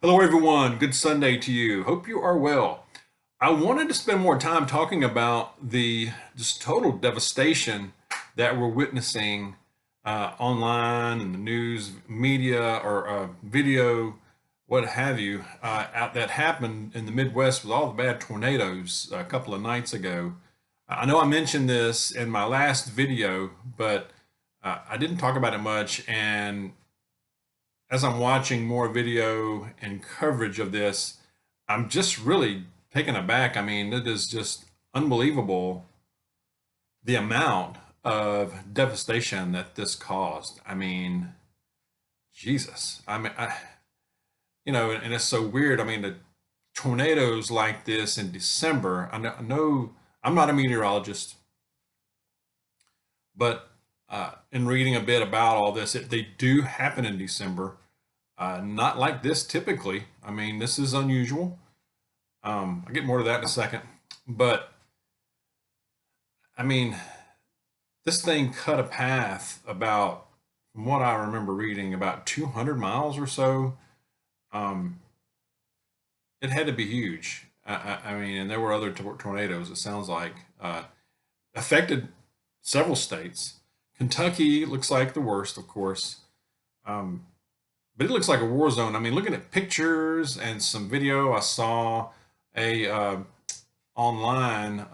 Hello, everyone. Good Sunday to you. Hope you are well. I wanted to spend more time talking about the just total devastation that we're witnessing online and the news, media, or video, what have you, that happened in the Midwest with all the bad tornadoes a couple of nights ago. I know I mentioned this in my last video, but I didn't talk about it much. And as I'm watching more video and coverage of this, I'm just really taken aback. I mean, it is just unbelievable the amount of devastation that this caused. I mean, Jesus. And it's so weird. I mean, the tornadoes like this in December, I know I'm not a meteorologist, but in reading a bit about all this, they do happen in December. Not like this typically. I mean, this is unusual. I'll get more to that in a second. But I mean, this thing cut a path about, from what I remember reading, about 200 miles or so. Um, it had to be huge. I mean, and there were other tornadoes, it sounds like, affected several states. Kentucky looks like the worst, of course. Um, but it looks like a war zone. I mean, looking at pictures and some video, I saw a online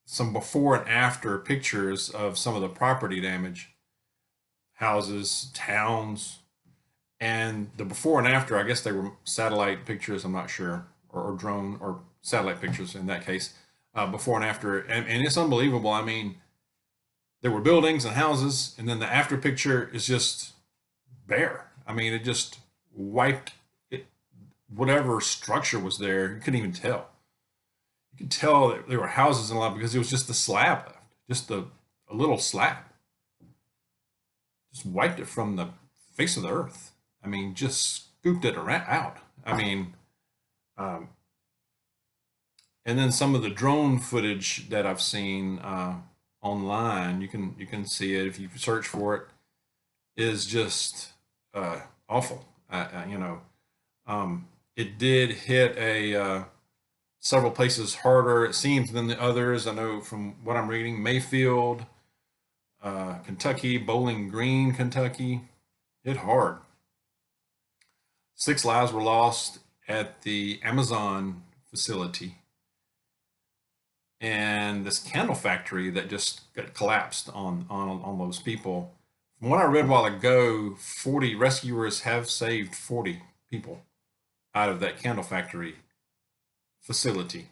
some before and after pictures of some of the property damage, houses, towns, and the before and after. I guess they were satellite pictures. I'm not sure, or drone or satellite pictures in that case, before and after, and it's unbelievable. I mean, there were buildings and houses, and then the after picture is just bare. I mean, it just wiped it, whatever structure was there. You couldn't even tell. You could tell that there were houses and a lot because it was just the slab left, just a little slab. Just wiped it from the face of the earth. I mean, just scooped it around, out. I mean, um, and then some of the drone footage that I've seen online, you can see it if you search for it, is just awful. It did hit a several places harder, it seems, than the others. I know from what I'm reading, Mayfield, Kentucky, Bowling Green, Kentucky, hit hard. 6 lives were lost at the Amazon facility, and this candle factory that just got collapsed on those people. From what I read a while ago, 40 rescuers have saved 40 people out of that candle factory facility.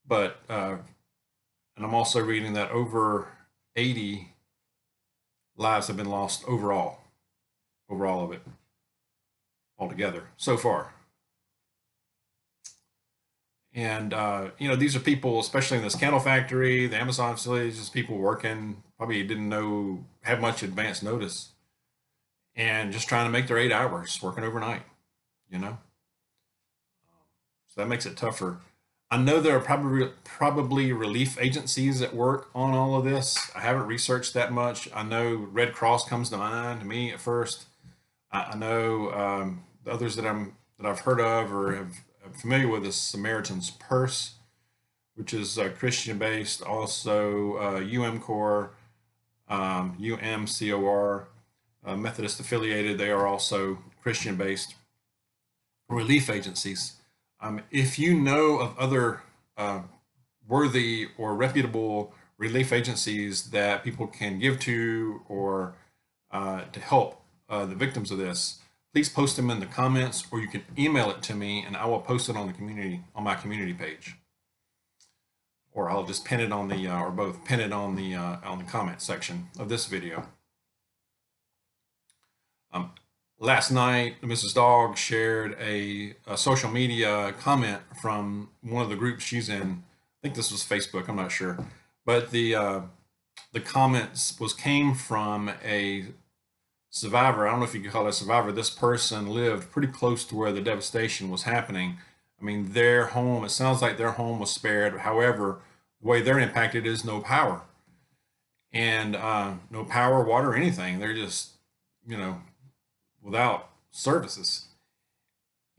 But and I'm also reading that over 80 lives have been lost overall of it altogether so far. And these are people, especially in this candle factory, the Amazon facilities, just people working, probably didn't know, have much advance notice, and just trying to make their 8 hours, working overnight. You know, so that makes it tougher. I know there are probably relief agencies at work on all of this. I haven't researched that much. I know Red Cross comes to mind to me at first. I know the others that I've heard of or am familiar with is Samaritan's Purse, which is Christian based. Also, UMCOR, UMCOR, Methodist affiliated. They are also Christian based relief agencies. If you know of other worthy or reputable relief agencies that people can give to, or to help the victims of this, please post them in the comments, or you can email it to me and I will post it on my community page, or I'll just pin it on the or both, pin it on the comment section of this video. Last night, Mrs. Dawg shared a social media comment from one of the groups she's in. I think this was Facebook, I'm not sure. But the comments came from a survivor. I don't know if you could call it a survivor. This person lived pretty close to where the devastation was happening. I mean, their home, it sounds like their home was spared. However, the way they're impacted is no power. And no power, water, anything. They're just, without services.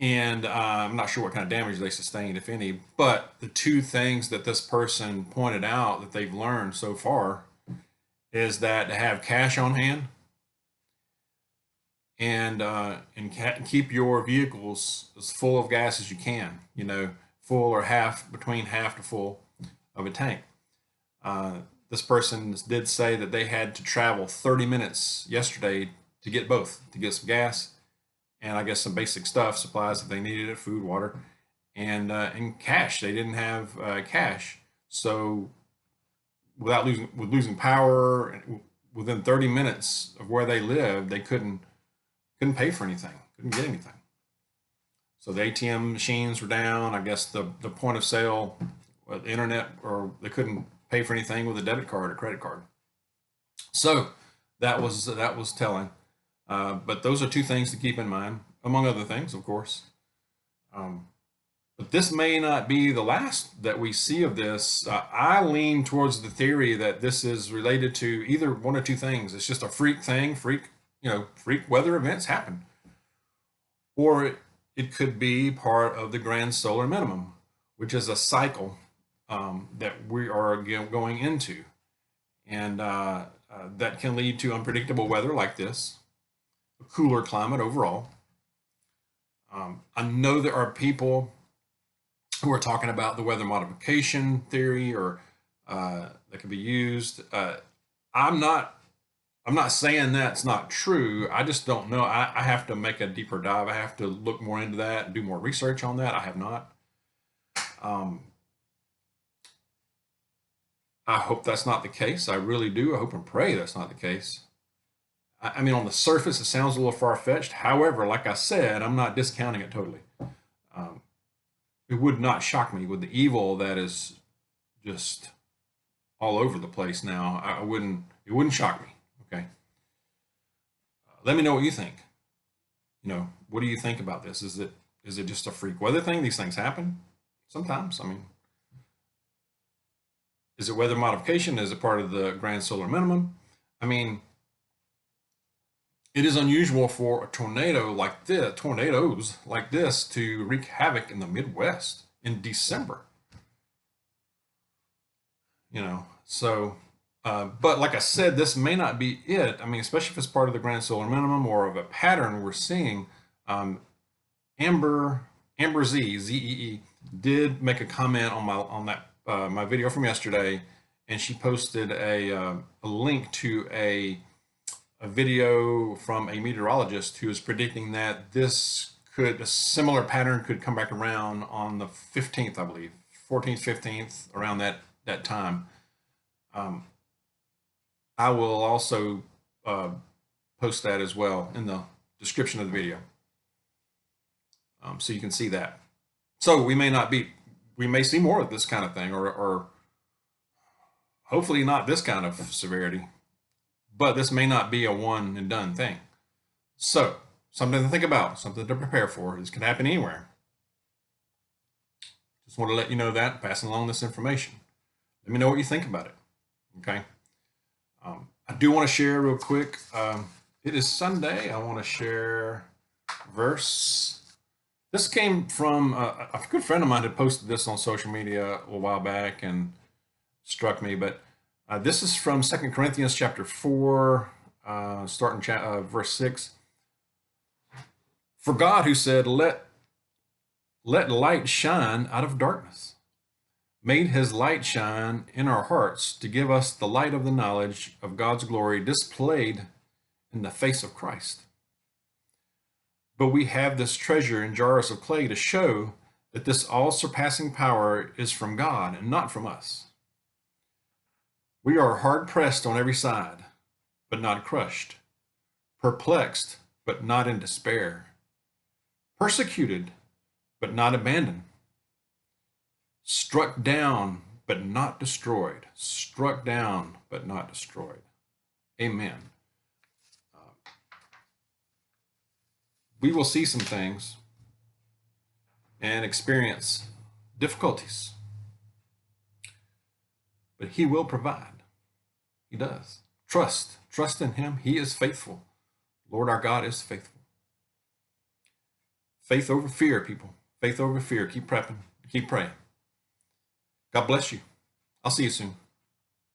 And I'm not sure what kind of damage they sustained, if any. But the two things that this person pointed out that they've learned so far is that to have cash on hand and keep your vehicles as full of gas as you can. You know, full or half, between half to full of a tank. Uh, this person did say that they had to travel 30 minutes yesterday to get both, to get some gas and I guess some basic stuff, supplies if they needed it, food, water, and cash. They didn't have cash, so without losing power within 30 minutes of where they lived, they couldn't pay for anything, couldn't get anything. So the ATM machines were down. I guess the point of sale, the internet, or they couldn't pay for anything with a debit card or credit card. So that was telling. But those are two things to keep in mind, among other things, of course. But this may not be the last that we see of this. I lean towards the theory that this is related to either one or two things. It's just a freak thing, freak weather events happen. Or it could be part of the grand solar minimum, which is a cycle that we are going into. And that can lead to unpredictable weather like this, a cooler climate overall. I know there are people who are talking about the weather modification theory, or that could be used. I'm not saying that's not true. I just don't know. I have to make a deeper dive. I have to look more into that and do more research on that. I have not. I hope that's not the case. I really do. I hope and pray that's not the case. I mean, on the surface, it sounds a little far-fetched. However, like I said, I'm not discounting it totally. It would not shock me with the evil that is just all over the place now. It wouldn't shock me. Okay. Let me know what you think. What do you think about this? Is it just a freak weather thing? These things happen sometimes. I mean, is it weather modification? Is it part of the grand solar minimum? I mean, it is unusual for tornadoes like this to wreak havoc in the Midwest in December. So, but like I said, this may not be it. I mean, especially if it's part of the grand solar minimum or of a pattern we're seeing. Amber Zee, Zee, did make a comment on that my video from yesterday, and she posted a link to a video from a meteorologist who is predicting that a similar pattern could come back around on the 15th, I believe, 14th, 15th, around that time. I will also post that as well in the description of the video, so you can see that. So we may see more of this kind of thing, or hopefully not this kind of severity. But this may not be a one and done thing. So, something to think about, something to prepare for. This can happen anywhere. Just want to let you know that, passing along this information. Let me know what you think about it. Okay. I do want to share real quick. It is Sunday. I want to share verse. This came from a good friend of mine had posted this on social media a while back and struck me, but this is from 2 Corinthians chapter 4, starting verse 6. For God, who said, let light shine out of darkness, made his light shine in our hearts to give us the light of the knowledge of God's glory displayed in the face of Christ. But we have this treasure in jars of clay to show that this all-surpassing power is from God and not from us. We are hard-pressed on every side, but not crushed, perplexed, but not in despair, persecuted, but not abandoned, struck down, but not destroyed, struck down, but not destroyed. Amen. We will see some things and experience difficulties, but he will provide. He does. Trust in him. He is faithful. Lord our God is faithful. faith over fear, people. Faith over fear. Keep prepping. Keep praying. God bless you. I'll see you soon.